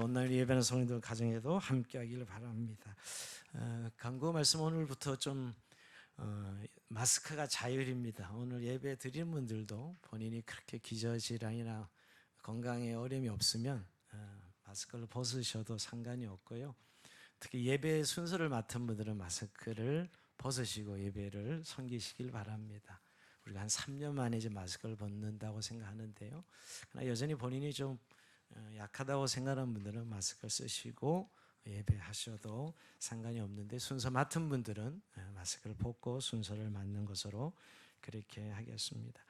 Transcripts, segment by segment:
오늘 예배하는 성도들 가정에도 함께하기를 바랍니다. 강구 말씀 오늘부터 좀 마스크가 자율입니다. 오늘 예배 드리는 분들도 본인이 그렇게 기저질환이나 건강에 어려움이 없으면 마스크를 벗으셔도 상관이 없고요. 특히 예배 순서를 맡은 분들은 마스크를 벗으시고 예배를 섬기시길 바랍니다. 우리가 한 3년 만에 이제 마스크를 벗는다고 생각하는데요. 그러나 여전히 본인이 좀 약하다고 생각하는 분들은 마스크를 쓰시고 예배하셔도 상관이 없는데, 순서 맡은 분들은 마스크를 벗고 순서를 맡는 것으로 그렇게 하겠습니다.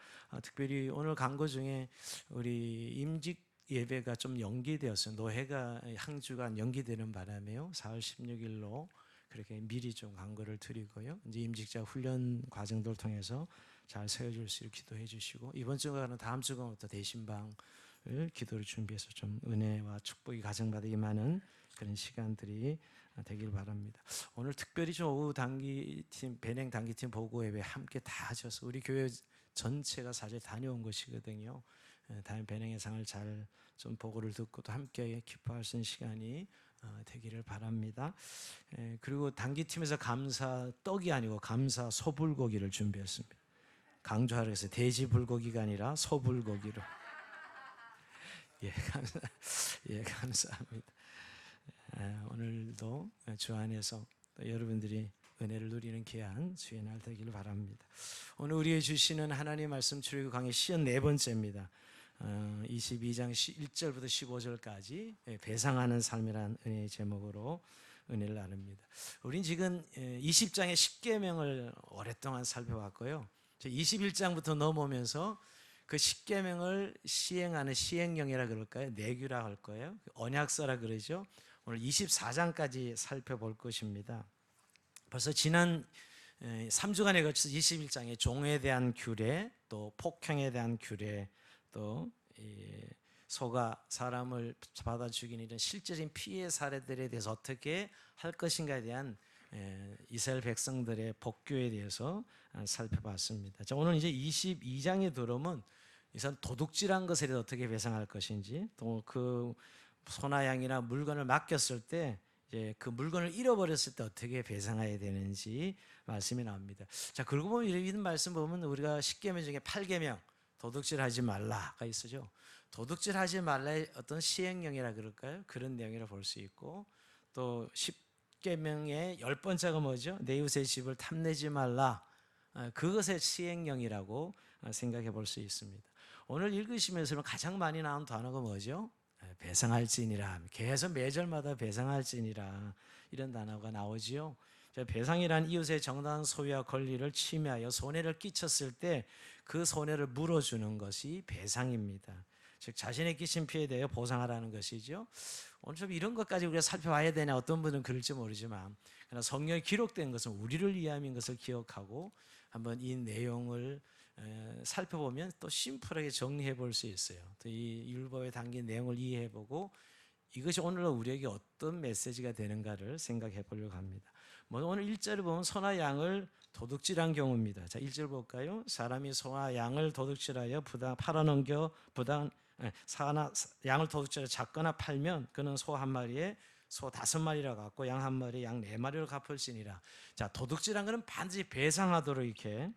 특별히 오늘 강구 중에 우리 임직 예배가 좀 연기되었어요. 노회가 한 주간 연기되는 바람에요. 4월 16일로 그렇게 미리 좀 강구를 드리고요. 이제 임직자 훈련 과정들을 통해서 잘 세워줄 수 있게 기도해 주시고, 이번 주간은 다음 주간부터 대신방 기도를 준비해서 좀 은혜와 축복이 가정마다 임하는 그런 시간들이 되길 바랍니다. 오늘 특별히 좀 오후 단기팀, 배냉 단기팀 보고 예배 함께 다 하셔서 우리 교회 전체가 사실 다녀온 것이거든요. 다음 배냉의 상을 잘 좀 보고를 듣고 또 함께 기뻐할 수 있는 시간이 되기를 바랍니다. 그리고 단기팀에서 감사 떡이 아니고 감사 소불고기를 준비했습니다. 강조하라 해서 돼지 불고기가 아니라 소불고기로. 예, 감사합니다. 오늘도 주 안에서 여러분들이 은혜를 누리는 귀한 주의 날 되기를 바랍니다. 오늘 우리의 주시는 하나님 말씀 출애굽 강의 54번째입니다. 22장 1절부터 15절까지 배상하는 삶이라는 은혜의 제목으로 은혜를 나눕니다. 우린 지금 20장의 십계명을 오랫동안 살펴봤고요. 21장부터 넘어오면서 그 십계명을 시행하는 시행령이라 그럴까요? 내규라 할 거예요. 언약서라 그러죠. 오늘 24장까지 살펴볼 것입니다. 벌써 지난 3주간에 걸쳐서 21장에 종에 대한 규례, 또 폭행에 대한 규례, 또 소가 사람을 받아 죽이는 이런 실제적인 피해 사례들에 대해서 어떻게 할 것인가에 대한 이스라엘 백성들의 복교에 대해서 살펴봤습니다. 자, 오늘 이제 22장에 들어오면 이선 도둑질한 것에 대해서 어떻게 배상할 것인지, 또 그 소나 양이나 물건을 맡겼을 때 이제 그 물건을 잃어버렸을 때 어떻게 배상해야 되는지 말씀이 나옵니다. 자, 그러고 보면 이런 말씀 보면 우리가 10계명 중에 8계명 도둑질하지 말라가 있어죠. 도둑질하지 말라의 어떤 시행령이라 그럴까요? 그런 내용이라 볼 수 있고, 또 10계명의 10번째가 뭐죠? 내 이웃의 집을 탐내지 말라. 그것의 시행령이라고 생각해 볼 수 있습니다. 오늘 읽으시면서 가장 많이 나온 단어가 뭐죠? 배상할지니라. 계속 매절마다 배상할지니라 이런 단어가 나오지요. 배상이란 이웃의 정당한 소유와 권리를 침해하여 손해를 끼쳤을 때 그 손해를 물어주는 것이 배상입니다. 즉 자신의 끼친 피해에 대해 보상하라는 것이죠. 오늘 좀 이런 것까지 우리가 살펴봐야 되냐, 어떤 분은 그럴지 모르지만, 그러나 성경에 기록된 것은 우리를 위함인 것을 기억하고 한번 이 내용을 살펴보면 또 심플하게 정리해 볼 수 있어요. 또 이 율법에 담긴 내용을 이해해 보고 이것이 오늘 우리에게 어떤 메시지가 되는가를 생각해 보려고 합니다. 오늘 1절을 보면 소나 양을 도둑질한 경우입니다. 자, 1절 볼까요? 사람이 소나 양을 도둑질하여 팔아넘겨 양을 도둑질하여 잡거나 팔면 그는 소 한 마리에 소 5마리라 갚고 양 한 마리에 양 4마리를 갚을지니라. 자, 도둑질한 것은 반드시 배상하도록 이렇게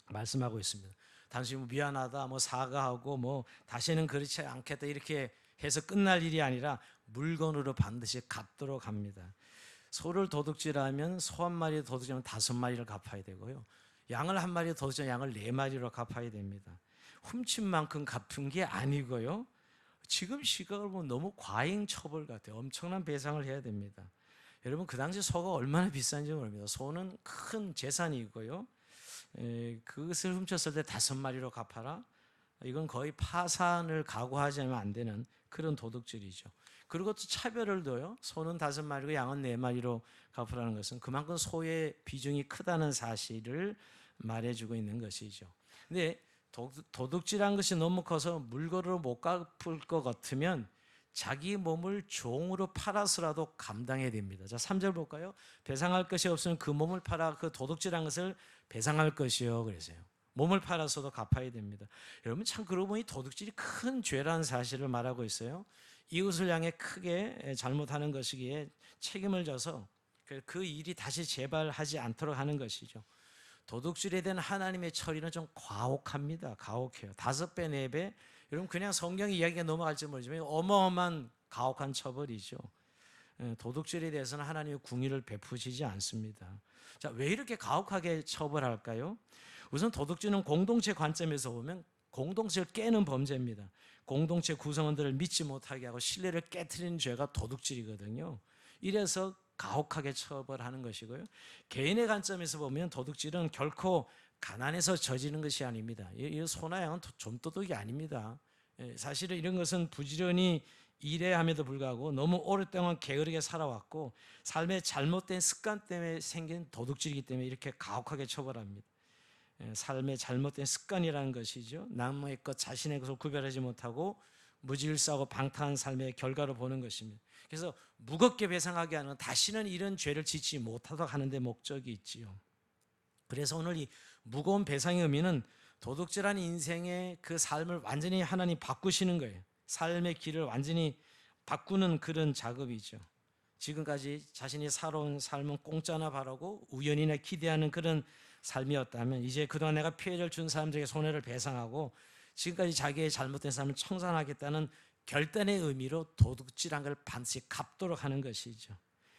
말씀하고 있습니다. 당신이 미안하다, 사과하고 다시는 그렇지 않겠다 이렇게 해서 끝날 일이 아니라 물건으로 반드시 갚도록 합니다. 소를 도둑질하면 소 한 마리 도둑질하면 5마리를 갚아야 되고요. 양을 한 마리 도둑질하면 양을 4마리로 갚아야 됩니다. 훔친 만큼 갚은 게 아니고요. 지금 시각을 보면 너무 과잉 처벌 같아요. 엄청난 배상을 해야 됩니다. 여러분, 그 당시 소가 얼마나 비싼지 모릅니다. 소는 큰 재산이고요. 그것을 훔쳤을 때 5마리로 갚아라. 이건 거의 파산을 각오하지 않으면 안 되는 그런 도둑질이죠. 그리고 또 차별을 둬요. 소는 5마리고 양은 4마리로 갚으라는 것은 그만큼 소의 비중이 크다는 사실을 말해주고 있는 것이죠. 근데 도둑질한 것이 너무 커서 물건으로 못 갚을 것 같으면 자기 몸을 종으로 팔아서라도 감당해야 됩니다. 자, 3절 볼까요? 배상할 것이 없으면 그 몸을 팔아 그 도둑질한 것을 배상할 것이요. 그래서요. 몸을 팔아서도 갚아야 됩니다. 여러분, 참 그러고 보니 도둑질이 큰 죄라는 사실을 말하고 있어요. 이웃을 향해 크게 잘못하는 것이기에 책임을 져서 그 일이 다시 재발하지 않도록 하는 것이죠. 도둑질에 대한 하나님의 처리는 좀 가혹합니다. 가혹해요. 5배, 4배. 여러분 그냥 성경 이야기가 넘어갈지 모르지만 어마어마한 가혹한 처벌이죠. 도둑질에 대해서는 하나님의 궁의를 베푸시지 않습니다. 자, 왜 이렇게 가혹하게 처벌할까요? 우선 도둑질은 공동체 관점에서 보면 공동체를 깨는 범죄입니다. 공동체 구성원들을 믿지 못하게 하고 신뢰를 깨트리는 죄가 도둑질이거든요. 이래서 가혹하게 처벌하는 것이고요. 개인의 관점에서 보면 도둑질은 결코 가난해서 저지른 것이 아닙니다. 이 소나 양은 좀도둑이 아닙니다. 사실은 이런 것은 부지런히 일해함에도 불구하고 너무 오랫동안 게으르게 살아왔고 삶의 잘못된 습관 때문에 생긴 도둑질이기 때문에 이렇게 가혹하게 처벌합니다. 삶의 잘못된 습관이라는 것이죠. 남의 것 자신의 것을 구별하지 못하고 무질서하고 방탕한 삶의 결과로 보는 것입니다. 그래서 무겁게 배상하게 하는 다시는 이런 죄를 짓지 못하도록 하는 데 목적이 있지요. 그래서 오늘 이 무거운 배상의 의미는 도둑질한 인생의 그 삶을 완전히 하나님 바꾸시는 거예요. 삶의 길을 완전히 바꾸는 그런 작업이죠. 지금까지 자신이 살아온 삶은 공짜나 바라고 우연이나 기대하는 그런 삶이었다면 이제 그동안 내가 피해를 준 사람들에게 손해를 배상하고 지금까지 자기의 잘못된 삶을 청산하겠다는 결단의 의미로 도둑질한 걸 반드시 갚도록 하는 것이죠.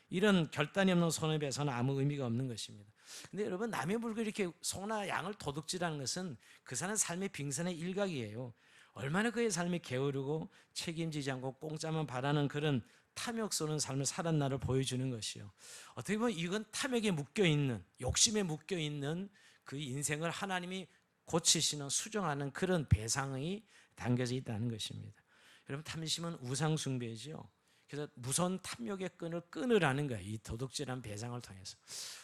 이런 결단이 없는 손해배상은 아무 의미가 없는 것입니다. 근데 여러분 남의 물건 이렇게 소나 양을 도둑질하는 것은 그 사람 삶의 빙산의 일각이에요. 얼마나 그의 삶이 게으르고 책임지지 않고 공짜만 바라는 그런 탐욕 쏘는 삶을 살았나를 보여주는 것이요. 어떻게 보면 이건 탐욕에 묶여있는 욕심에 묶여있는 그 인생을 하나님이 고치시는 수정하는 그런 배상이 담겨져 있다는 것입니다. 여러분 탐심은 우상 숭배죠. 그래서 무서운 탐욕의 끈을 끊으라는 거예요. 이 도둑질한 배상을 통해서.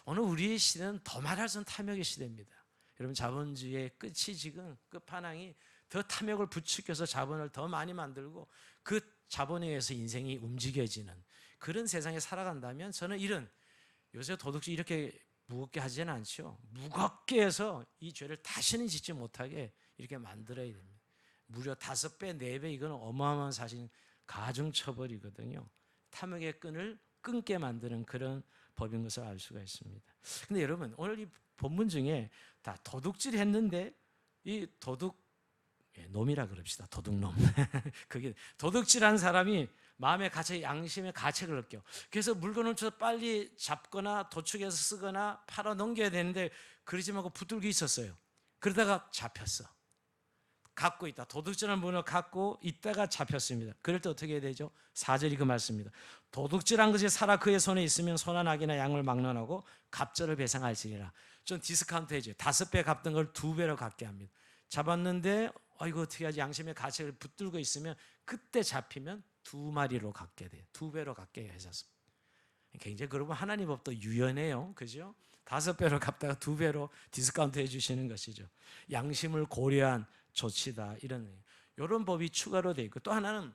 오늘 우리의 시대는 더 말할 수 없는 탐욕의 시대입니다. 여러분 자본주의의 끝이 지금 끝판왕이 더 탐욕을 부추겨서 자본을 더 많이 만들고 그 자본에 의해서 인생이 움직여지는 그런 세상에 살아간다면 저는 이런 요새 도둑질 이렇게 무겁게 하지는 않죠. 무겁게 해서 이 죄를 다시는 짓지 못하게 이렇게 만들어야 됩니다. 무려 5배, 4배 이건 어마어마한 사실 가중처벌이거든요. 탐욕의 끈을 끊게 만드는 그런 법인 것을 알 수가 있습니다. 근데 여러분 오늘 이 본문 중에 다 도둑질 했는데 이 놈이라 그럽시다. 도둑놈. 그게 도둑질한 사람이 마음의 가책, 양심의 가책을 느껴. 그래서 물건을 쳐 빨리 잡거나 도축해서 쓰거나 팔아 넘겨야 되는데 그러지 말고 붙들고 있었어요. 그러다가 잡혔어. 갖고 있다. 도둑질한 물건을 갖고 있다가 잡혔습니다. 그럴 때 어떻게 해야 되죠? 4절이 그 말씀입니다. 도둑질한 것이 살아 그의 손에 있으면 소나 낙이나 양을 막론하고 갑절을 배상할지니라. 좀 디스카운트 해줘요. 5배 갚던 걸 2배로 갚게 합니다. 잡았는데 이거 어떻게 하지? 양심의 가책을 붙들고 있으면 그때 잡히면 2마리로 갚게 돼요. 2배로 갚게 해서 굉장히 그러면 하나님 법도 유연해요. 그죠? 5배로 갚다가 2배로 디스카운트 해주시는 것이죠. 양심을 고려한 조치다. 이런 법이 추가로 되어 있고 또 하나는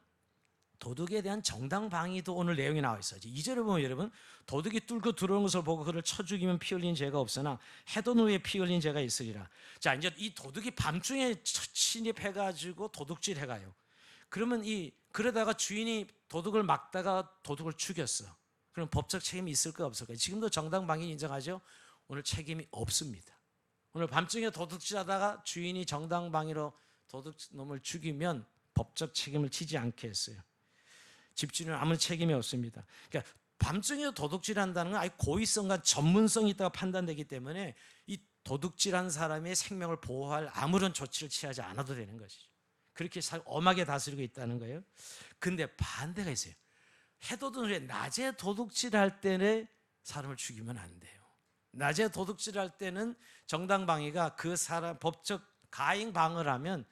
도둑에 대한 정당 방위도 오늘 내용이 나와 있어요. 2절을 보면 여러분 도둑이 뚫고 들어오는 것을 보고 그를 쳐 죽이면 피 흘린 죄가 없으나 해돈 후에 피 흘린 죄가 있으리라. 자 이제 이 도둑이 밤중에 침입해가지고 도둑질 해가요. 그러면 그러다가 주인이 도둑을 막다가 도둑을 죽였어. 그럼 법적 책임이 있을까 없을까? 지금도 정당 방위 인정하죠? 오늘 책임이 없습니다. 오늘 밤중에 도둑질하다가 주인이 정당 방위로 도둑놈을 죽이면 법적 책임을 지지 않게 했어요. 집주인은 아무 책임이 없습니다. 그러니까 밤중에 도둑질한다는 건 아예 고의성과 전문성이 있다고 판단되기 때문에 이 도둑질한 사람의 생명을 보호할 아무런 조치를 취하지 않아도 되는 것이죠. 그렇게 엄하게 다스리고 있다는 거예요. 근데 반대가 있어요. 해돋은 후에 낮에 도둑질할 때는 사람을 죽이면 안 돼요. 낮에 도둑질할 때는 정당방위가 그 사람 법적 가행 방어를 하면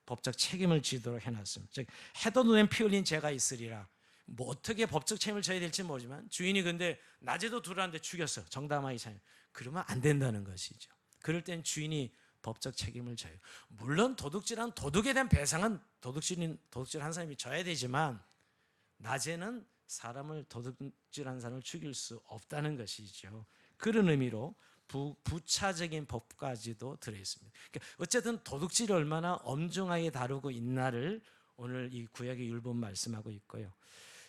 법적 책임을 지도록 해놨습니다. 즉 해도 눈엔 피 흘린 죄가 있으리라. 뭐 어떻게 법적 책임을 져야 될지 모르지만 주인이 근데 낮에도 들어왔는데 죽였어. 정당방위 사유. 그러면 안 된다는 것이죠. 그럴 땐 주인이 법적 책임을 져요. 물론 도둑질한 도둑에 대한 배상은 도둑질한 사람이 져야 되지만 낮에는 사람을 도둑질한 사람을 죽일 수 없다는 것이죠. 그런 의미로 부차적인 법까지도 들어있습니다. 그러니까 어쨌든 도둑질이 얼마나 엄중하게 다루고 있나를 오늘 이 구약의 율법 말씀하고 있고요.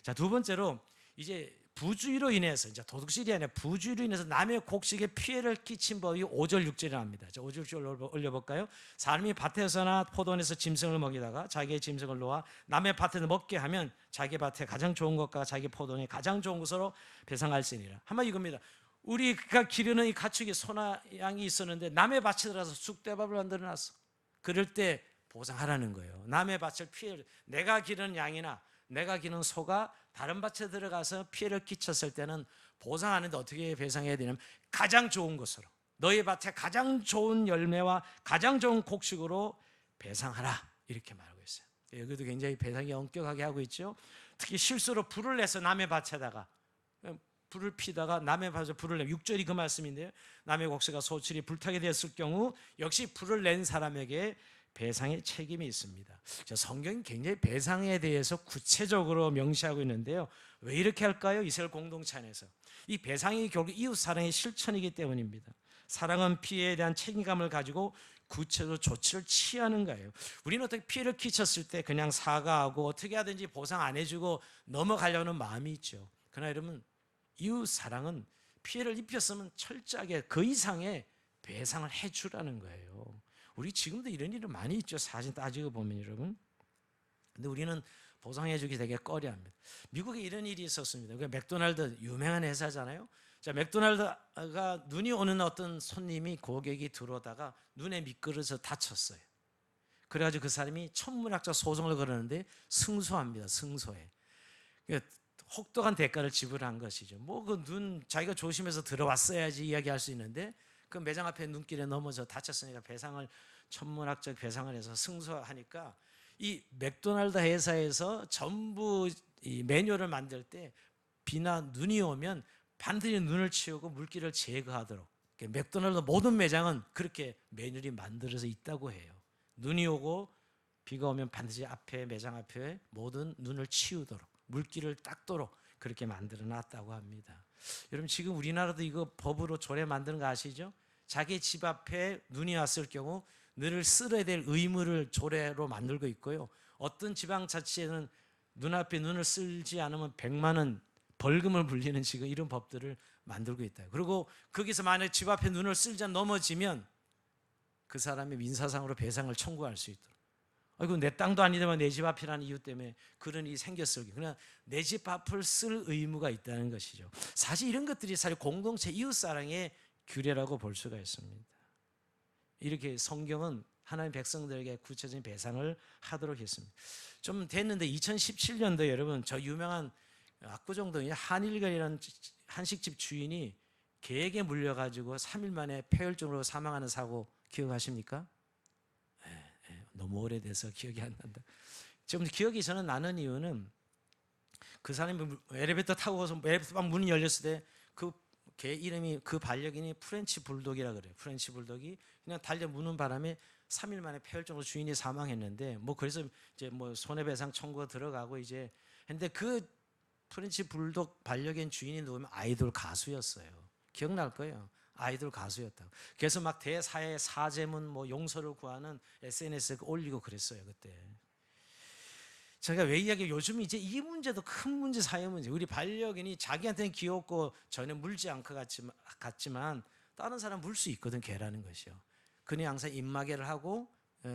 자, 두 번째로 이제 부주의로 인해서, 이제 도둑질이 아니라 부주의로 인해서 남의 곡식에 피해를 끼친 법이 5절 6절에 나옵니다. 자, 5절 6절 올려볼까요? 사람이 밭에서나 포도원에서 짐승을 먹이다가 자기의 짐승을 놓아 남의 밭에서 먹게 하면 자기 밭에 가장 좋은 것과 자기 포도원에 가장 좋은 것으로 배상할지니라. 한마디 이겁니다. 우리가 기르는 이 가축이 소나 양이 있었는데 남의 밭에 들어가서 쑥대밥을 만들어놨어. 그럴 때 보상하라는 거예요. 남의 밭을 피해를, 내가 기르는 양이나 내가 기르는 소가 다른 밭에 들어가서 피해를 끼쳤을 때는 보상하는데 어떻게 배상해야 되냐면 가장 좋은 것으로, 너희 밭에 가장 좋은 열매와 가장 좋은 곡식으로 배상하라, 이렇게 말하고 있어요. 여기도 굉장히 배상이 엄격하게 하고 있죠. 특히 실수로 불을 내서 남의 밭에다가 불을 피다가 남의 밭에 불을 내면, 6절이 그 말씀인데요, 남의 곡식과 소출이 불타게 되었을 경우 역시 불을 낸 사람에게 배상의 책임이 있습니다. 성경이 굉장히 배상에 대해서 구체적으로 명시하고 있는데요. 왜 이렇게 할까요? 이스라엘 공동체 안에서 이 배상이 결국 이웃 사랑의 실천이기 때문입니다. 사랑은 피해에 대한 책임감을 가지고 구체적으로 조치를 취하는 거예요. 우리는 어떻게 피해를 끼쳤을 때 그냥 사과하고 어떻게 하든지 보상 안 해주고 넘어가려는 마음이 있죠. 그러나 여러분, 이웃 사랑은 피해를 입혔으면 철저하게 그 이상의 배상을 해주라는 거예요. 우리 지금도 이런 일은 많이 있죠. 사실 따지고 보면 여러분. 근데 우리는 보상해주기 되게 꺼려합니다. 미국에 이런 일이 있었습니다. 그 맥도날드 유명한 회사잖아요. 자, 맥도날드가 눈이 오는 어떤 손님이, 고객이 들어오다가 눈에 미끄러져서 다쳤어요. 그래가지고 그 사람이 천문학적 소송을 걸었는데 승소합니다. 승소해. 혹독한 대가를 지불한 것이죠. 뭐 그 눈 자기가 조심해서 들어왔어야지 이야기할 수 있는데 그 매장 앞에 눈길에 넘어져 다쳤으니까 배상을, 천문학적 배상을 해서 승소하니까 이 맥도날드 회사에서 전부 이 매뉴얼을 만들 때 비나 눈이 오면 반드시 눈을 치우고 물기를 제거하도록, 맥도날드 모든 매장은 그렇게 매뉴얼이 만들어져 있다고 해요. 눈이 오고 비가 오면 반드시 앞에, 매장 앞에 모든 눈을 치우도록, 물기를 닦도록 그렇게 만들어 놨다고 합니다. 여러분, 지금 우리나라도 이거 법으로 조례 만드는 거 아시죠? 자기 집 앞에 눈이 왔을 경우 눈을 쓸어야 될 의무를 조례로 만들고 있고요. 어떤 지방자치에는 눈앞에 눈을 쓸지 않으면 100만 원 벌금을 물리는 지금 이런 법들을 만들고 있다. 그리고 거기서 만약 집 앞에 눈을 쓸자 넘어지면 그 사람이 민사상으로 배상을 청구할 수 있도록. 아이고, 내 땅도 아니지만 내 집 앞이라는 이유 때문에 그런 일이 생겼어요. 그냥 내 집 앞을 쓸 의무가 있다는 것이죠. 사실 이런 것들이 사실 공동체 이웃사랑의 규례라고 볼 수가 있습니다. 이렇게 성경은 하나님 백성들에게 구체적인 배상을 하도록 했습니다. 좀 됐는데 2017년도에 여러분, 저 유명한 압구정동의 한일관이라는 한식집 주인이 개에게 물려가지고 3일 만에 폐혈증으로 사망하는 사고 기억하십니까? 너무 오래돼서 기억이 안 난다. 지금 기억이 저는 나는 이유는 그 사람이 엘리베이터 타고 가서 엘리베이터 문이 열렸을 때 그 개 이름이, 그 반려견이 프렌치 불독이라 그래요. 프렌치 불독이 그냥 달려 무는 바람에 3일 만에 폐혈증으로 주인이 사망했는데, 뭐 그래서 이제 뭐 손해배상 청구가 들어가고 이제 했는데, 그 프렌치 불독 반려견 주인이 누구면 아이돌 가수였어요. 기억날 거예요. 아이돌 가수였다고. 그래서 막 대사의 사죄문, 뭐 용서를 구하는 SNS에 올리고 그랬어요 그때. 제가 왜 이야기해요? 요즘 이제 이 문제도 큰 문제, 사회 문제. 우리 반려견이 자기한테는 귀엽고 전혀 물지 않고 같지만 다른 사람 물 수 있거든, 개라는 것이요. 그는 항상 입마개를 하고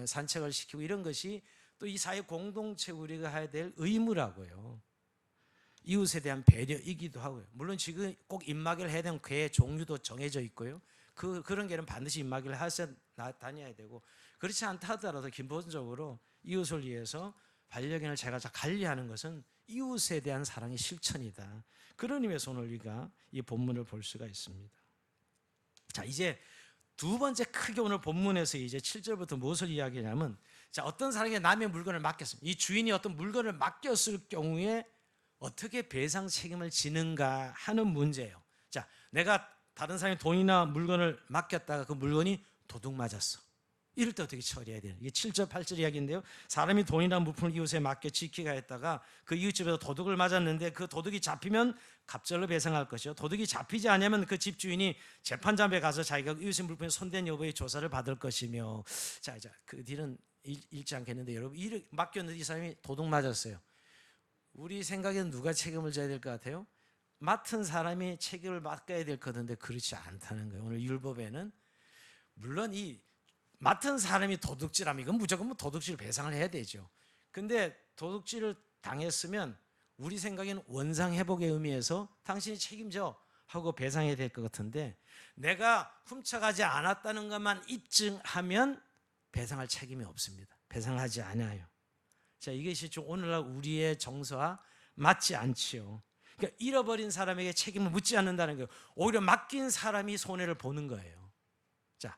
산책을 시키고 이런 것이 또 이 사회 공동체 우리가 해야 될 의무라고요. 이웃에 대한 배려이기도 하고요. 물론 지금 꼭 입마개를 해야 되는 개의 종류도 정해져 있고요. 그런 개는 반드시 입마개를 하셔 다녀야 되고, 그렇지 않다 하더라도 기본적으로 이웃을 위해서 반려견을 제가 관리하는 것은 이웃에 대한 사랑의 실천이다. 그런 의미에서 오늘 우리가 이 본문을 볼 수가 있습니다. 자, 이제 두 번째 크게 오늘 본문에서 이제 7절부터 무엇을 이야기하냐면, 자, 어떤 사람에게 남의 물건을 맡겼습니다. 이 주인이 어떤 물건을 맡겼을 경우에 어떻게 배상 책임을 지는가 하는 문제예요. 자, 내가 다른 사람의 돈이나 물건을 맡겼다가 그 물건이 도둑 맞았어. 이럴 때 어떻게 처리해야 되나? 이게 7절 8절 이야기인데요. 사람이 돈이나 물품을 이웃에 맡겨 지키가 했다가 그 이웃집에서 도둑을 맞았는데 그 도둑이 잡히면 갑절로 배상할 것이요. 도둑이 잡히지 않으면 그 집주인이 재판장에 가서 자기가 이웃의 물품에 손댄 여부의 조사를 받을 것이며, 자, 그 뒤는 잃지 않겠는데 여러분 맡겼는데 이 사람이 도둑 맞았어요. 우리 생각에는 누가 책임을 져야 될 것 같아요? 맡은 사람이 책임을 맡아야 될 것인데 그렇지 않다는 거예요. 오늘 율법에는 물론 이 맡은 사람이 도둑질하면 이건 무조건 뭐 도둑질 배상을 해야 되죠. 근데 도둑질을 당했으면 우리 생각에는 원상 회복의 의미에서 당신이 책임져 하고 배상해야 될 것 같은데 내가 훔쳐가지 않았다는 것만 입증하면 배상할 책임이 없습니다. 배상하지 않아요. 자, 이것이 좀 오늘날 우리의 정서와 맞지 않지요. 그러니까 잃어버린 사람에게 책임을 묻지 않는다는 거예요. 오히려 맡긴 사람이 손해를 보는 거예요. 자,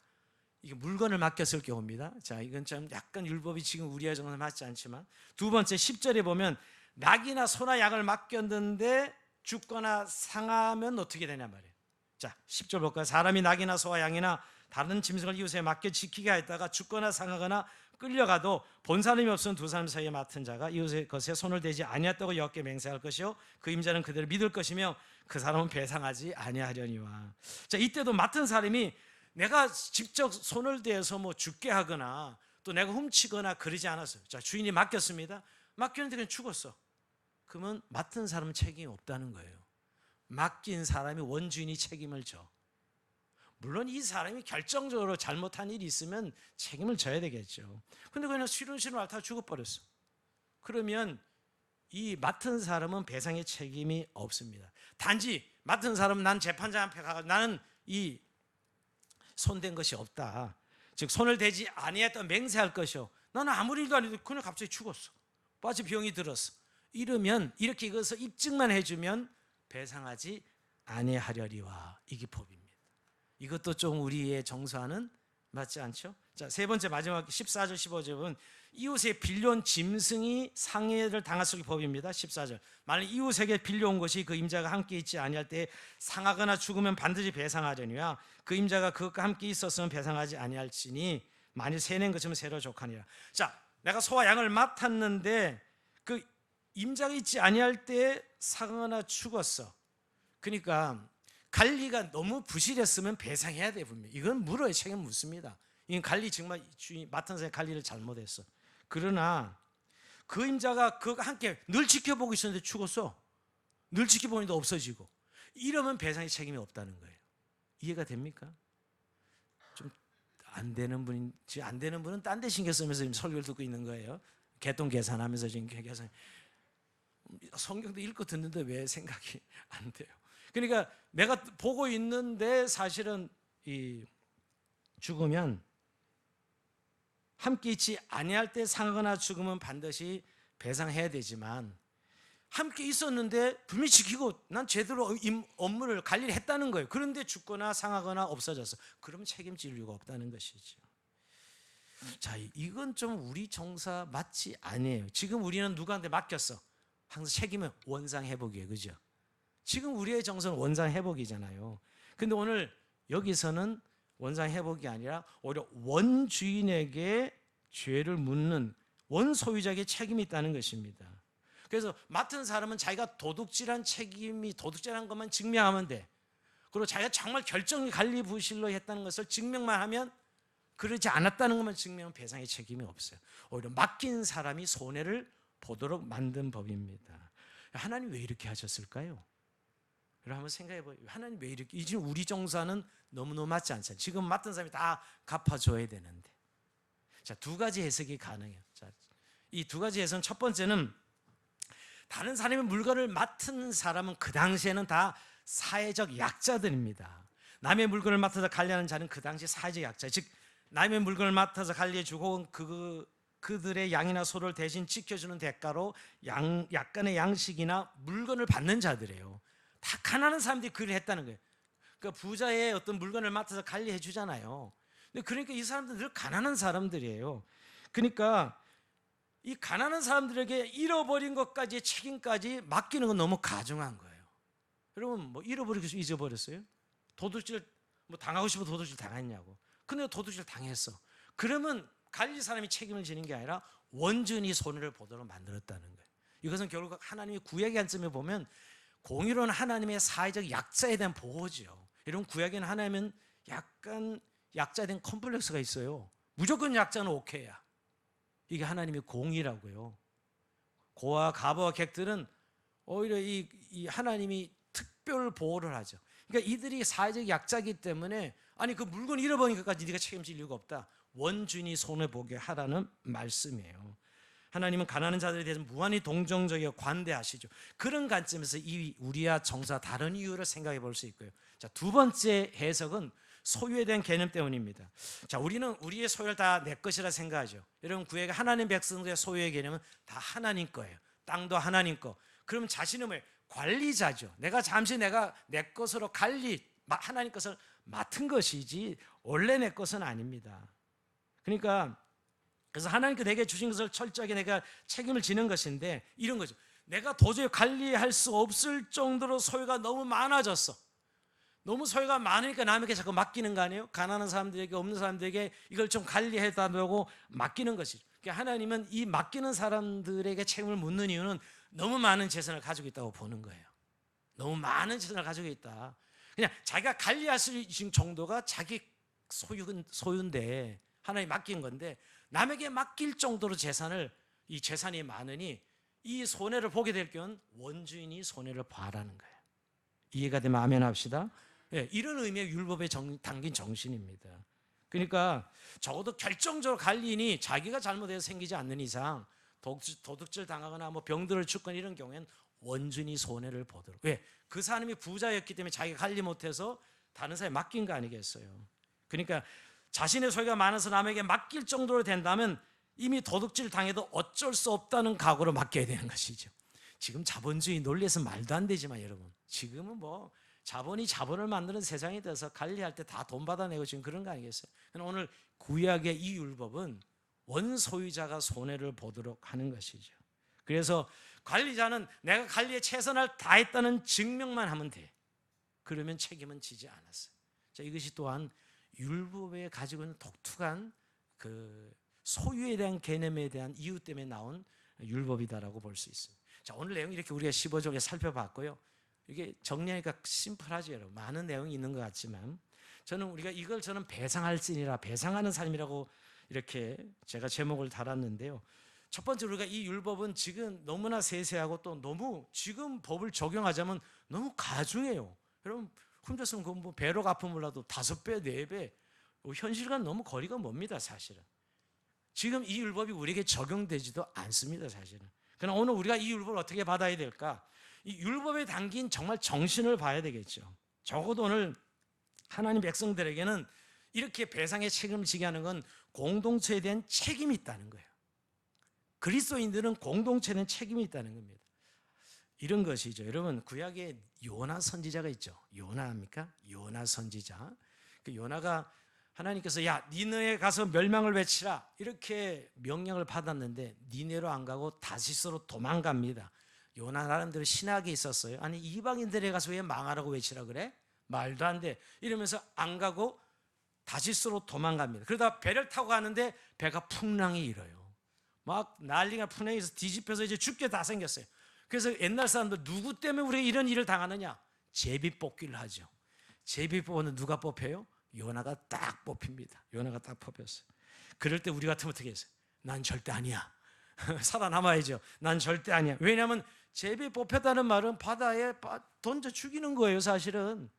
이게 물건을 맡겼을 경우입니다. 자, 이건 좀 약간 율법이 지금 우리의 정서에 맞지 않지만 두 번째 10절에 보면 낙이나 소나 양을 맡겼는데 죽거나 상하면 어떻게 되냐 말이에요. 자, 10절 볼까요? 사람이 낙이나 소와 양이나 다른 짐승을 이웃에 맡겨 지키게 하였다가 죽거나 상하거나 끌려가도 본 사람이 없으면 두 사람 사이에 맡은 자가 이웃의 것에 손을 대지 아니했다고 여호와께 맹세할 것이요 그 임자는 그대를 믿을 것이며 그 사람은 배상하지 아니하려니와. 자, 이때도 맡은 사람이 내가 직접 손을 대서 뭐 죽게 하거나 또 내가 훔치거나 그러지 않았어요. 자, 주인이 맡겼습니다. 맡겼는데 그냥 죽었어. 그러면 맡은 사람은 책임이 없다는 거예요. 맡긴 사람이 원주인이 책임을 져. 물론 이 사람이 결정적으로 잘못한 일이 있으면 책임을 져야 되겠죠. 근데 그냥 시름시름 앓다가 죽어버렸어. 그러면 이 맡은 사람은 배상의 책임이 없습니다. 단지 맡은 사람은 난 재판장 앞에 가서 나는 이 손댄 것이 없다. 즉 손을 대지 아니했다 맹세할 것이요. 나는 아무 일도 안 해도 그냥 갑자기 죽었어. 빠지 병이 들었어. 이러면 이렇게 이것을 입증만 해주면 배상하지 아니하려리와. 이게 법입니다. 이것도 좀 우리의 정서와는 맞지 않죠? 자, 세 번째 마지막 14절 15절 보면 이웃에 빌려온 짐승이 상해를 당할수록 법입니다. 14절 만약 이웃에게 빌려온 것이 그 임자가 함께 있지 아니할 때 상하거나 죽으면 반드시 배상하려니와 그 임자가 그것과 함께 있었으면 배상하지 아니할지니 만일 새낸 것이면 새로 족하니라. 자, 내가 소와 양을 맡았는데 그 임자가 있지 아니할 때 상하거나 죽었어. 그러니까 관리가 너무 부실했으면 배상해야 돼. 분명히 이건 물어야 책임 묻습니다. 이건 관리 정말 주인 맡은 사람이 관리를 잘못했어. 그러나 그 임자가 그거 함께 늘 지켜보고 있었는데 죽었어. 늘 지켜보는데 없어지고 이러면 배상의 책임이 없다는 거예요. 이해가 됩니까? 좀 안 되는 분인지 안 되는 분은 딴 데 신경 쓰면서 지금 설교를 듣고 있는 거예요. 개똥 계산하면서 지금 계산. 성경도 읽고 듣는데 왜 생각이 안 돼요? 그러니까 내가 보고 있는데 사실은 이 죽으면 함께 있지 아니할 때 상하거나 죽으면 반드시 배상해야 되지만 함께 있었는데 분명히 지키고 난 제대로 업무를 관리를 했다는 거예요. 그런데 죽거나 상하거나 없어졌어. 그러면 책임질 이유가 없다는 것이죠. 자, 이건 좀 우리 정사 맞지 아니에요. 지금 우리는 누구한테 맡겼어? 항상 책임은 원상 회복이에요. 그죠? 지금 우리의 정서는 원상 회복이잖아요. 근데 오늘 여기서는 원상 회복이 아니라 오히려 원주인에게 죄를 묻는 원소유자에게 책임이 있다는 것입니다. 그래서 맡은 사람은 자기가 도둑질한 것만 증명하면 돼. 그리고 자기가 정말 결정이 관리 부실로 했다는 것을 증명만 하면 그러지 않았다는 것만 증명하면 배상의 책임이 없어요. 오히려 맡긴 사람이 손해를 보도록 만든 법입니다. 하나님 왜 이렇게 하셨을까요? 여러분 한번 생각해봐요. 하나님 왜 이렇게? 지금 우리 정사는 너무너무 맞지 않잖아요. 지금 맡은 사람이 다 갚아줘야 되는데. 자, 두 가지 해석이 가능해요. 자, 이 두 가지 해석은 첫 번째는 다른 사람의 물건을 맡은 사람은 그 당시에는 다 사회적 약자들입니다. 남의 물건을 맡아서 관리하는 자는 그 당시 사회적 약자, 즉 남의 물건을 맡아서 관리해주고 그들의 양이나 소를 대신 지켜주는 대가로 약간의 양식이나 물건을 받는 자들이에요. 다 가난한 사람들이 그를 했다는 거예요. 그러니까 부자의 어떤 물건을 맡아서 관리해 주잖아요. 근데 그러니까 이 사람들은 늘 가난한 사람들이에요. 그러니까 이 가난한 사람들에게 잃어버린 것까지 책임까지 맡기는 건 너무 가중한 거예요. 여러분 뭐 잃어버리고 잊어버렸어요? 도둑질 뭐 당하고 싶어 도둑질 당했냐고. 근데 도둑질 당했어. 그러면 관리 사람이 책임을 지는 게 아니라 원준이 손해를 보도록 만들었다는 거예요. 이것은 결국 하나님이 구약의 관점에 보면 공의로운 하나님의 사회적 약자에 대한 보호죠. 이런 구약에는 하나님은 약간 약자에 대한 컴플렉스가 있어요. 무조건 약자는 오케이야. 이게 하나님의 공의라고요. 고아 가부와 객들은 오히려 이 하나님이 특별 보호를 하죠. 그러니까 이들이 사회적 약자이기 때문에 아니 그 물건 잃어버린 것까지 네가 책임질 이유가 없다. 원주인이 손해보게 하라는 말씀이에요. 하나님은 가난한 자들에 대해서 무한히 동정적이고 관대하시죠. 그런 관점에서 이 우리와 정사 다른 이유를 생각해 볼 수 있고요. 자, 두 번째 해석은 소유에 대한 개념 때문입니다. 자, 우리는 우리의 소유를 다 내 것이라 생각하죠. 여러분 구약의 하나님 백성들의 소유의 개념은 다 하나님 거예요. 땅도 하나님 거. 그러면 자신은 왜 관리자죠. 내가 잠시 내가 내 것으로 하나님 것을 맡은 것이지 원래 내 것은 아닙니다. 그러니까 그래서 하나님께 내게 주신 것을 철저하게 내가 책임을 지는 것인데 이런 거죠. 내가 도저히 관리할 수 없을 정도로 소유가 너무 많아졌어. 너무 소유가 많으니까 남에게 자꾸 맡기는 거 아니에요? 가난한 사람들에게 없는 사람들에게 이걸 좀 관리해달라고 맡기는 것이죠. 그러니까 하나님은 이 맡기는 사람들에게 책임을 묻는 이유는 너무 많은 재산을 가지고 있다고 보는 거예요. 너무 많은 재산을 가지고 있다. 그냥 자기가 관리할 수 있는 정도가 자기 소유인데 하나님 맡긴 건데 남에게 맡길 정도로 이 재산이 많으니 이 손해를 보게 될 경우는 원주인이 손해를 봐라는 거예요. 이해가 되면 아멘 합시다. 예, 이런 의미의 율법에 담긴 정신입니다. 그러니까 적어도 결정적으로 관리인이 자기가 잘못해서 생기지 않는 이상 도둑질 당하거나 뭐 병들을 죽거나 이런 경우에는 원주인이 손해를 보도록. 왜? 그 사람이 부자였기 때문에 자기가 관리 못해서 다른 사람에 맡긴 거 아니겠어요? 그러니까 자신의 소유가 많아서 남에게 맡길 정도로 된다면 이미 도둑질 당해도 어쩔 수 없다는 각오로 맡겨야 되는 것이죠. 지금 자본주의 논리에서 말도 안 되지만 여러분 지금은 뭐 자본이 자본을 만드는 세상이 돼서 관리할 때 다 돈 받아내고 지금 그런 거 아니겠어요? 오늘 구약의 이 율법은 원소유자가 손해를 보도록 하는 것이죠. 그래서 관리자는 내가 관리에 최선을 다했다는 증명만 하면 돼. 그러면 책임은 지지 않았어요. 자, 이것이 또한 율법에 가지고 있는 독특한 그 소유에 대한 개념에 대한 이유 때문에 나온 율법이다라고 볼 수 있습니다. 자, 오늘 내용 이렇게 우리가 15쪽에 살펴봤고요. 이게 정리하니까 심플하죠, 여러분. 많은 내용이 있는 것 같지만 저는 배상할지니라 배상하는 삶이라고 이렇게 제가 제목을 달았는데요. 첫 번째로 우리가 이 율법은 지금 너무나 세세하고 또 너무 지금 법을 적용하자면 너무 가중해요. 여러분 혼자서는 뭐 배로 갚으면 몰라도 5배, 4배 현실과는 너무 거리가 멉니다, 사실은. 지금 이 율법이 우리에게 적용되지도 않습니다, 사실은. 그러나 오늘 우리가 이 율법을 어떻게 받아야 될까? 이 율법에 담긴 정말 정신을 봐야 되겠죠. 적어도 오늘 하나님 백성들에게는 이렇게 배상의 책임을 지게 하는 건 공동체에 대한 책임이 있다는 거예요. 그리스도인들은 공동체에 대한 책임이 있다는 겁니다. 이런 것이죠. 여러분 구약에 요나 선지자가 있죠. 요나입니까? 요나 선지자. 그 요나가 하나님께서 야 니느에 가서 멸망을 외치라 이렇게 명령을 받았는데 니네로 안 가고 다시스로 도망갑니다. 요나 나름대로 신학이 있었어요. 아니 이방인들에 가서 왜 망하라고 외치라 그래? 말도 안 돼. 이러면서 안 가고 다시스로 도망갑니다. 그러다 배를 타고 가는데 배가 풍랑이 일어요. 막 난리가 풍랑에서 뒤집혀서 이제 죽게 다 생겼어요. 그래서 옛날 사람들 누구 때문에 우리가 이런 일을 당하느냐? 제비 뽑기를 하죠. 제비 뽑으면 누가 뽑혀요? 요나가 딱 뽑힙니다. 요나가 딱 뽑혔어요. 그럴 때 우리 같으면 어떻게 했어요? 난 절대 아니야. 살아남아야죠. 난 절대 아니야. 왜냐하면 제비 뽑혔다는 말은 바다에 던져 죽이는 거예요, 사실은.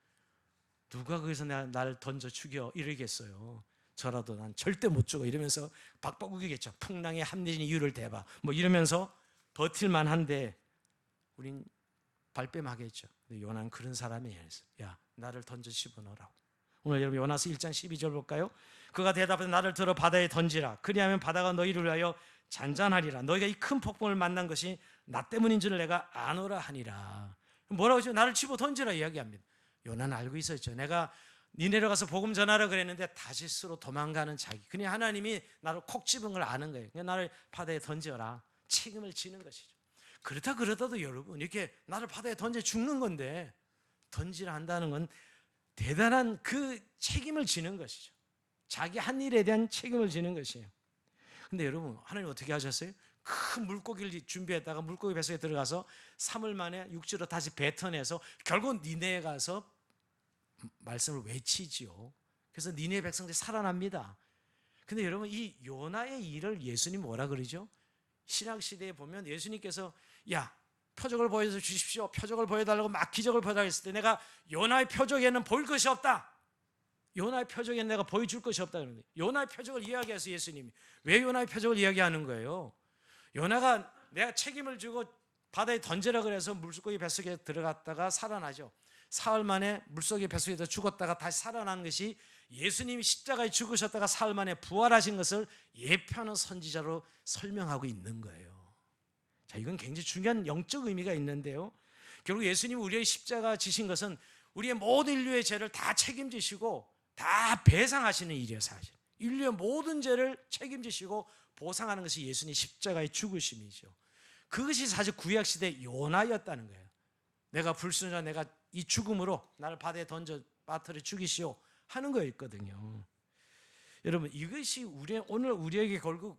누가 거기서 나를 던져 죽여 이러겠어요. 저라도 난 절대 못 죽어 이러면서 박박우기겠죠. 풍랑에 합리적인 이유를 대봐 뭐 이러면서 버틸만 한데 우린 발뺌하겠죠. 근데 요나는 그런 사람이 아니었어요. 야 나를 던져 집어넣으라고. 오늘 여러분 요나서 1장 12절 볼까요? 그가 대답해서 나를 들어 바다에 던지라. 그리하면 바다가 너희를 위하여 잔잔하리라. 너희가 이 큰 폭풍을 만난 것이 나 때문인 줄 내가 아노라 하니라. 뭐라고 하죠? 나를 집어 던지라 이야기합니다. 요나는 알고 있었죠. 내가 니네로 가서 복음 전하라 그랬는데 다시스로 도망가는 자기. 그냥 하나님이 나를 콕 집은 걸 아는 거예요. 그냥 나를 바다에 던져라. 책임을 지는 것이죠. 그러다도 여러분 이렇게 나를 바다에 던져 죽는 건데 던지라 한다는 건 대단한 그 책임을 지는 것이죠. 자기 한 일에 대한 책임을 지는 것이에요. 근데 여러분 하나님 어떻게 하셨어요? 큰 물고기를 준비했다가 물고기 뱃속에 들어가서 3일 만에 육지로 다시 뱉어내서 결국 니네에 가서 말씀을 외치지요. 그래서 니네 백성들이 살아납니다. 근데 여러분, 이 요나의 일을 예수님 뭐라 그러죠? 신학시대에 보면 예수님께서 야, 표적을 보여줘 주십시오, 표적을 보여달라고 막 기적을 보여달라고 했을 때 내가 요나의 표적에는 보일 것이 없다, 요나의 표적에는 내가 보여줄 것이 없다 그러는데, 요나의 표적을 이야기해서 예수님이 왜 요나의 표적을 이야기하는 거예요? 요나가 내가 책임을 지고 바다에 던지라 그래서 물고기 뱃속에 들어갔다가 살아나죠. 사흘 만에 물속에 뱃속에서 죽었다가 다시 살아나는 것이 예수님이 십자가에 죽으셨다가 사흘 만에 부활하신 것을 예표하는 선지자로 설명하고 있는 거예요. 자, 이건 굉장히 중요한 영적 의미가 있는데요, 결국 예수님이 우리의 십자가 지신 것은 우리의 모든 인류의 죄를 다 책임지시고 다 배상하시는 일이에요. 사실 인류의 모든 죄를 책임지시고 보상하는 것이 예수님 십자가의 죽으심이죠. 그것이 사실 구약시대 요나였다는 거예요. 내가 불순자, 내가 이 죽음으로 나를 바다에 던져 빠뜨려 죽이시오 하는 거였거든요. 여러분, 이것이 오늘 우리에게 결국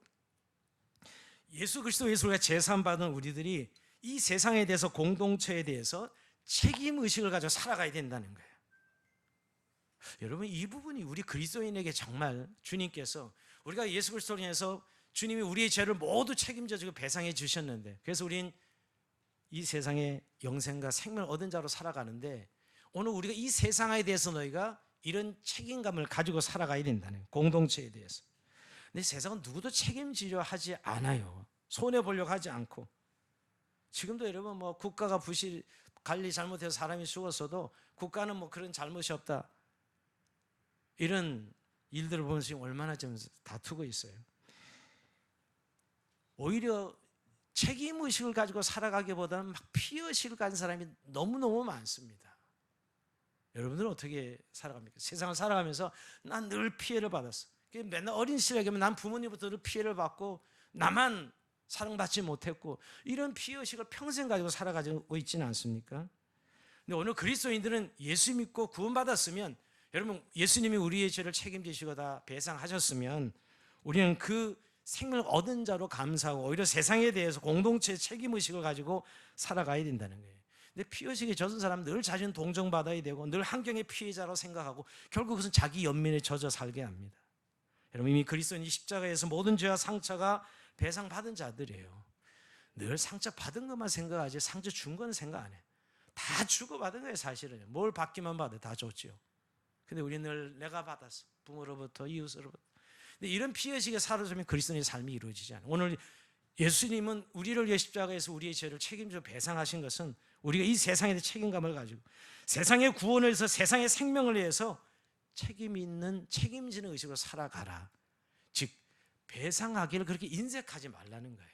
예수 그리스도에서 우리가 제사함받은 우리들이 이 세상에 대해서, 공동체에 대해서 책임의식을 가지고 살아가야 된다는 거예요. 여러분, 이 부분이 우리 그리스도인에게 정말 주님께서, 우리가 예수 그리스도로 인해서 주님이 우리의 죄를 모두 책임져주고 배상해 주셨는데, 그래서 우린 이 세상에 영생과 생명을 얻은 자로 살아가는데, 오늘 우리가 이 세상에 대해서 너희가 이런 책임감을 가지고 살아가야 된다는, 공동체에 대해서. 근데 세상은 누구도 책임지려 하지 않아요. 손해보려고 하지 않고. 지금도 여러분, 뭐 국가가 관리 잘못해서 사람이 죽었어도 국가는 뭐 그런 잘못이 없다, 이런 일들을 보면서 지금 얼마나 좀 다투고 있어요. 오히려 책임의식을 가지고 살아가기보다는 막 피의식을 가진 사람이 너무너무 많습니다. 여러분들은 어떻게 살아갑니까? 세상을 살아가면서 난 늘 피해를 받았어. 맨날 어린 시절에 난 부모님부터 늘 피해를 받고 나만 사랑받지 못했고, 이런 피의식을 평생 가지고 살아가고 있지는 않습니까? 근데 오늘 그리스도인들은 예수 믿고 구원받았으면, 여러분, 예수님이 우리의 죄를 책임지시고 다 배상하셨으면 우리는 그 생명을 얻은 자로 감사하고 오히려 세상에 대해서 공동체의 책임의식을 가지고 살아가야 된다는 거예요. 근데 피의식에 젖은 사람은 늘 자신은 동정받아야 되고 늘 환경의 피해자로 생각하고 결국 그것은 자기 연민에 젖어 살게 합니다. 여러분, 이미 그리스도인이 십자가에서 모든 죄와 상처가 배상받은 자들이에요. 늘 상처 받은 것만 생각하지 상처 준 건 생각 안 해. 다 주고받은 거예요. 사실은 뭘 받기만 받아 다 줬죠. 근데 우리는 늘 내가 받았어, 부모로부터, 이웃으로부터. 근데 이런 피해식에 사로잡히면 그리스도인의 삶이 이루어지지 않아요. 오늘 예수님은 우리를 위해 십자가에서 우리의 죄를 책임져 배상하신 것은 우리가 이 세상에 대해 책임감을 가지고 세상의 구원을 위해서, 세상의 생명을 위해서 책임 있는, 책임지는 의식으로 살아가라. 즉 배상하기를 그렇게 인색하지 말라는 거예요.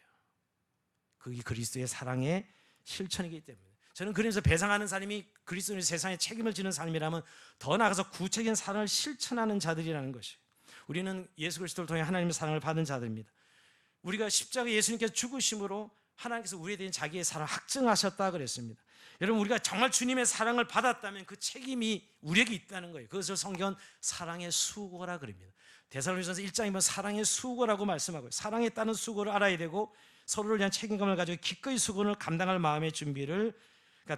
그게 그리스도의 사랑의 실천이기 때문에, 저는 그래서 배상하는 사람이 그리스도의 세상에 책임을 지는 삶이라면 더 나아가서 구체적인 사랑을 실천하는 자들이라는 것이에요. 우리는 예수 그리스도를 통해 하나님의 사랑을 받은 자들입니다. 우리가 십자가 예수님께서 죽으심으로 하나님께서 우리에 대한 자기의 사랑을 확증하셨다 그랬습니다. 여러분, 우리가 정말 주님의 사랑을 받았다면 그 책임이 우리에게 있다는 거예요. 그것을 성경은 사랑의 수고라 그럽니다. 데살로니가서 1장에 보면 사랑의 수고라고 말씀하고요. 사랑에 따른 수고를 알아야 되고 서로를 위한 책임감을 가지고 기꺼이 수고를 감당할 마음의 준비를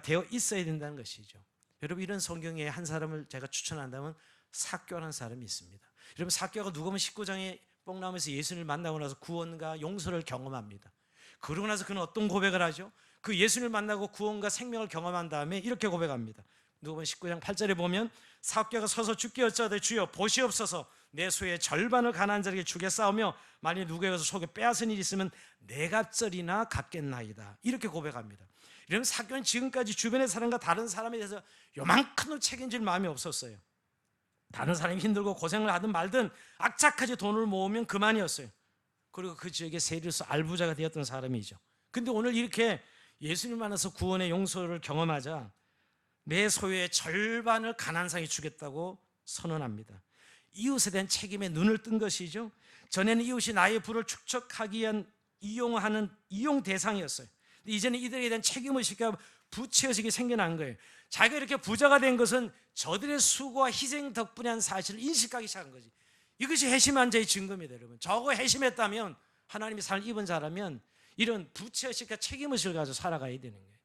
되어 있어야 된다는 것이죠. 여러분, 이런 성경에 한 사람을 제가 추천한다면 삭개오라는 사람이 있습니다. 여러분, 삭개오가 누가 보면 19장에 뽕나무에서 예수님을 만나고 나서 구원과 용서를 경험합니다. 그러고 나서 그는 어떤 고백을 하죠? 그 예수님을 만나고 구원과 생명을 경험한 다음에 이렇게 고백합니다. 누가 보면 19장 8절에 보면 삭개오가 서서 주께 여짜되 주여 보시옵소서, 내 소유의 절반을 가난한 자에게 주겠사오며 만일 누구에게서 속에 빼앗은 일이 있으면 네 갑절이나 갚겠나이다. 이렇게 고백합니다. 이러면 삭개오는 지금까지 주변의 사람과 다른 사람에 대해서 요만큼도 책임질 마음이 없었어요. 다른 사람이 힘들고 고생을 하든 말든 악착같이 돈을 모으면 그만이었어요. 그리고 그 지역의 세리로서 알부자가 되었던 사람이죠. 근데 오늘 이렇게 예수님 만나서 구원의 용서를 경험하자 내 소유의 절반을 가난한 사람에게 주겠다고 선언합니다. 이웃에 대한 책임에 눈을 뜬 것이죠. 전에는 이웃이 나의 부를 축적하기 위한 이용하는 이용 대상이었어요. 근데 이제는 이들에 대한 책임의식과 부채의식이 생겨난 거예요. 자기가 이렇게 부자가 된 것은 저들의 수고와 희생 덕분이라는 사실을 인식하기 시작한 거지. 이것이 회심한 자의 증거입니다. 여러분, 저거 회심했다면, 하나님의 삶을 입은 자라면 이런 부채의식과 책임의식을 가지고 살아가야 되는 거예요.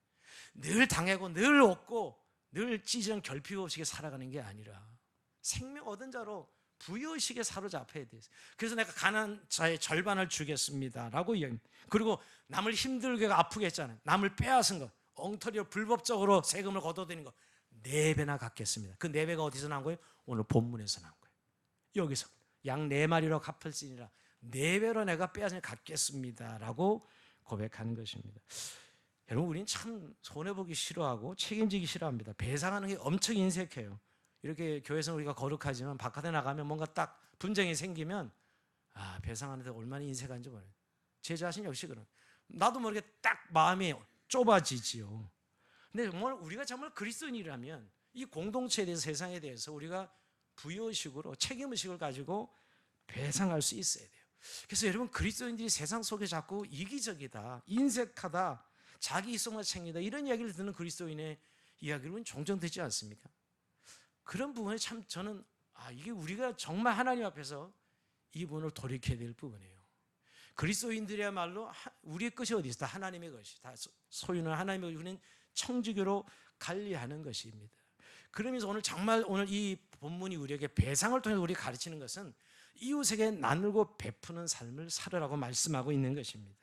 늘 당하고 늘 얻고 늘 찌질한 결핍 없이 살아가는 게 아니라 생명 얻은 자로 부여의식에 사로잡혀야 돼요. 그래서 내가 가난한 자의 절반을 주겠습니다라고 이야기합니다. 그리고 남을 힘들게 아프게 했잖아요. 남을 빼앗은 것, 엉터리로 불법적으로 세금을 걷어들이는 것 4배나 갚겠습니다. 그 4배가 어디서 나온 거예요? 오늘 본문에서 나온 거예요. 여기서 양 4마리로 갚을지니라 4배로 내가 빼앗은 갚겠습니다라고 고백하는 것입니다. 여러분, 우리는 참 손해보기 싫어하고 책임지기 싫어합니다. 배상하는 게 엄청 인색해요. 이렇게 교회에서 우리가 거룩하지만 바깥에 나가면 뭔가 딱 분쟁이 생기면 배상하는데 얼마나 인색한지 몰라요. 제 자신 역시 그런. 나도 모르게 딱 마음이 좁아지지요. 근데 정말 우리가 정말 그리스도인이라면 이 공동체에 대해서, 세상에 대해서 우리가 부여의식으로 책임의식을 가지고 배상할 수 있어야 돼요. 그래서 여러분, 그리스도인들이 세상 속에 자꾸 이기적이다, 인색하다, 자기 이성만 챙기다 이런 이야기를 듣는 그리스도인의 이야기로는 종종 듣지 않습니까? 그런 부분에 참 저는 이게 우리가 정말 하나님 앞에서 이 부분을 돌이켜야 될 부분이에요. 그리스도인들이야말로 우리의 것이 어디 있어? 다 하나님의 것이, 다 소유는 하나님의 것이, 우리는 청지교로 관리하는 것입니다. 그러면서 오늘 이 본문이 우리에게 배상을 통해서 우리 가르치는 것은 이웃에게 나누고 베푸는 삶을 살으라고 말씀하고 있는 것입니다.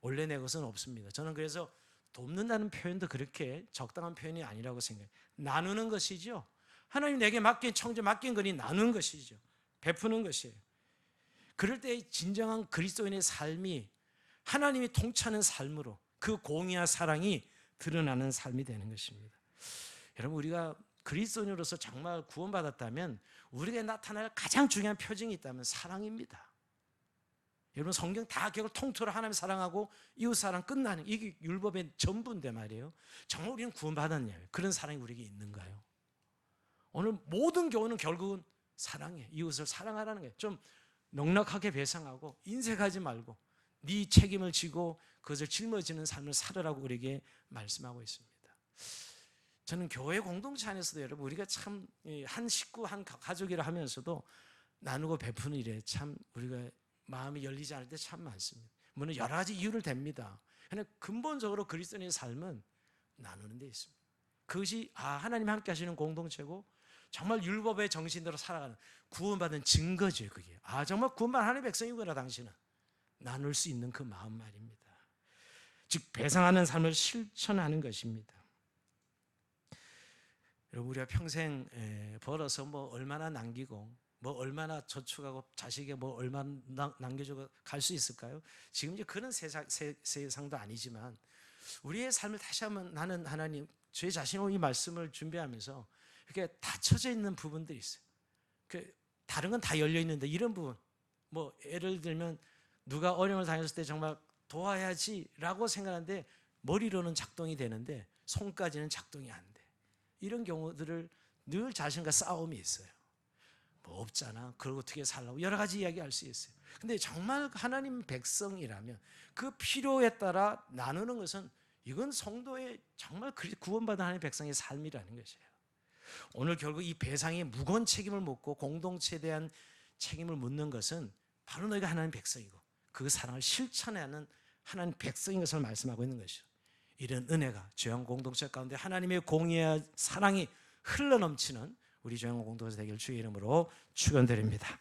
원래 내 것은 없습니다. 저는 그래서 돕는다는 표현도 그렇게 적당한 표현이 아니라고 생각해요. 나누는 것이죠. 하나님 내게 맡긴 거니 나누는 것이죠. 베푸는 것이에요. 그럴 때 진정한 그리스도인의 삶이 하나님이 통치하는 삶으로 그 공의와 사랑이 드러나는 삶이 되는 것입니다. 여러분, 우리가 그리스도인으로서 정말 구원받았다면 우리에게 나타날 가장 중요한 표징이 있다면 사랑입니다. 여러분, 성경 다 결국 통틀어 하나님 사랑하고 이웃 사랑 끝나는 이게 율법의 전부인데 말이에요. 정말 우리는 구원받았냐면 그런 사랑이 우리에게 있는가요? 오늘 모든 교훈은 결국은 사랑이에요. 이웃을 사랑하라는 거예요. 좀 넉넉하게 배상하고 인색하지 말고 네 책임을 지고 그것을 짊어지는 삶을 살으라고 우리에게 말씀하고 있습니다. 저는 교회 공동체 안에서도 여러분, 우리가 참 한 식구 한 가족이라 하면서도 나누고 베푸는 일에 참 우리가 마음이 열리지 않을 때 참 많습니다. 물론 여러 가지 이유를 댑니다. 그러나 근본적으로 그리스도인의 삶은 나누는 데 있습니다. 그것이 하나님 함께 하시는 공동체고 정말 율법의 정신대로 살아가는 구원받은 증거죠. 그게 정말 구원받은 하나님의 백성이구나 당신은. 나눌 수 있는 그 마음 말입니다. 즉 배상하는 삶을 실천하는 것입니다. 여러분, 우리가 평생 벌어서 뭐 얼마나 남기고 뭐 얼마나 저축하고 자식에게 뭐 얼마나 남겨주고 갈 수 있을까요? 지금 이제 그런 세상도 아니지만 우리의 삶을 다시 한번 나는 하나님, 제 자신의 이 말씀을 준비하면서 이렇게 닫혀져 있는 부분들이 있어요. 다른 건 다 열려 있는데 이런 부분, 뭐 예를 들면 누가 어려움을 당했을 때 정말 도와야지라고 생각하는데 머리로는 작동이 되는데 손까지는 작동이 안 돼. 이런 경우들을 늘 자신과 싸움이 있어요. 뭐 없잖아. 그걸 어떻게 살라고 여러 가지 이야기할 수 있어요. 근데 정말 하나님 백성이라면 그 필요에 따라 나누는 것은 이건 성도의 정말 구원받은 하나님 백성의 삶이라는 것이에요. 오늘 결국 이 배상의 무거운 책임을 묻고 공동체에 대한 책임을 묻는 것은 바로 너희가 하나님 백성이고 그 사랑을 실천하는 하나님 백성인 것을 말씀하고 있는 것이죠. 이런 은혜가 죄악 공동체 가운데 하나님의 공의와 사랑이 흘러넘치는 우리 죄악 공동체 되길 주의 이름으로 축원드립니다.